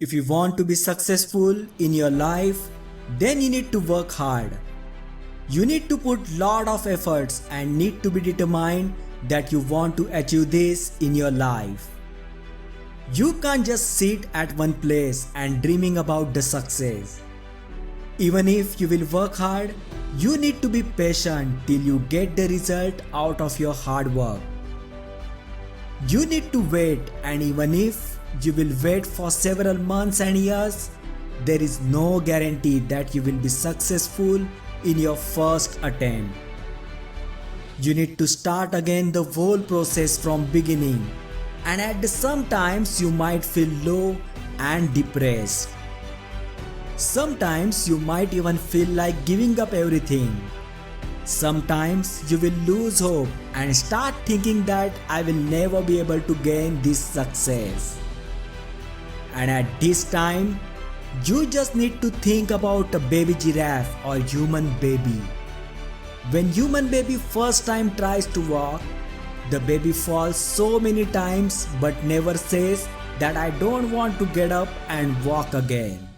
If you want to be successful in your life, then you need to work hard. You need to put lot of efforts and need to be determined that you want to achieve this in your life. You can't just sit at one place and dreaming about the success. Even if you will work hard, you need to be patient till you get the result out of your hard work. You need to wait, and even if you will wait for several months and years, there is no guarantee that you will be successful in your first attempt. You need to start again the whole process from beginning, and at the sometimes you might feel low and depressed. Sometimes you might even feel like giving up everything. Sometimes you will lose hope and start thinking that I will never be able to gain this success. And at this time, you just need to think about a baby giraffe or human baby. When human baby first time tries to walk, the baby falls so many times but never says that I don't want to get up and walk again.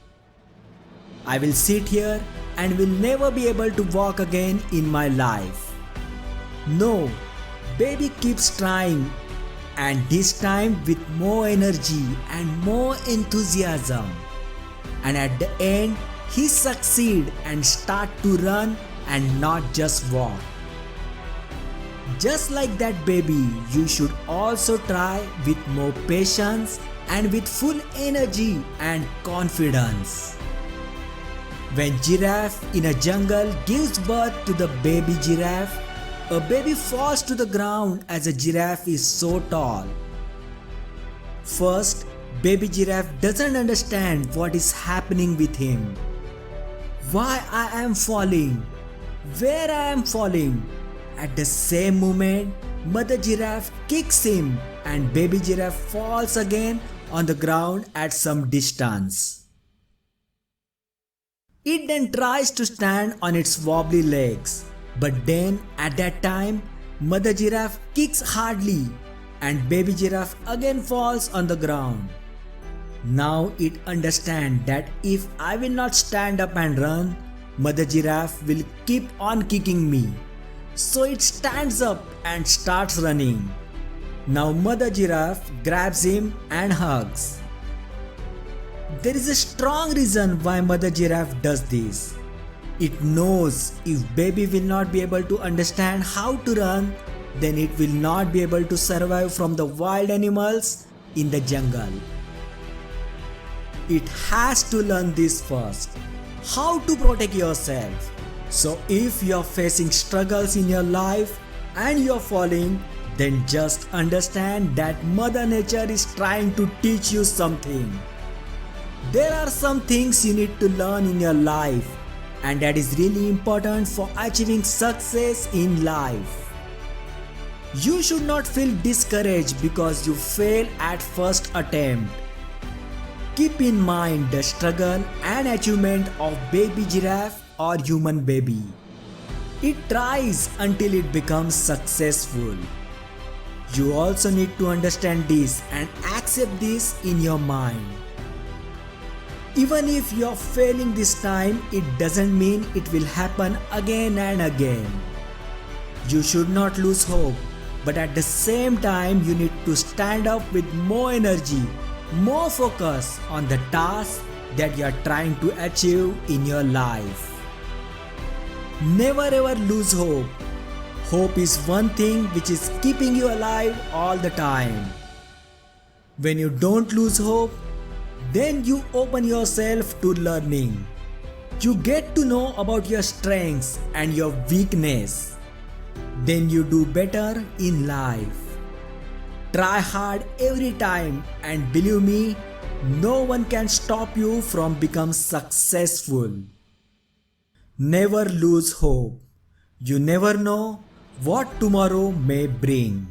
I will sit here and will never be able to walk again in my life. No, baby keeps trying, and this time with more energy and more enthusiasm. And at the end, he succeeds and start to run and not just walk. Just like that baby, you should also try with more patience and with full energy and confidence. When giraffe in a jungle gives birth to the baby giraffe, a baby falls to the ground as a giraffe is so tall. First, baby giraffe doesn't understand what is happening with him. Why I am falling? Where I am falling? At the same moment, mother giraffe kicks him and baby giraffe falls again on the ground at some distance. It then tries to stand on its wobbly legs, but then at that time, mother giraffe kicks hardly and baby giraffe again falls on the ground. Now it understands that if I will not stand up and run, mother giraffe will keep on kicking me. So it stands up and starts running. Now mother giraffe grabs him and hugs. There is a strong reason why mother giraffe does this. It knows if baby will not be able to understand how to run, then it will not be able to survive from the wild animals in the jungle. It has to learn this first, how to protect yourself. So if you are facing struggles in your life and you are falling, then just understand that Mother Nature is trying to teach you something. There are some things you need to learn in your life, and that is really important for achieving success in life. You should not feel discouraged because you fail at first attempt. Keep in mind the struggle and achievement of baby giraffe or human baby. It tries until it becomes successful. You also need to understand this and accept this in your mind. Even if you are failing this time, it doesn't mean it will happen again and again. You should not lose hope, but at the same time you need to stand up with more energy, more focus on the task that you are trying to achieve in your life. Never ever lose hope. Hope is one thing which is keeping you alive all the time. When you don't lose hope, then you open yourself to learning. You get to know about your strengths and your weakness. Then you do better in life. Try hard every time, and believe me, no one can stop you from becoming successful. Never lose hope. You never know what tomorrow may bring.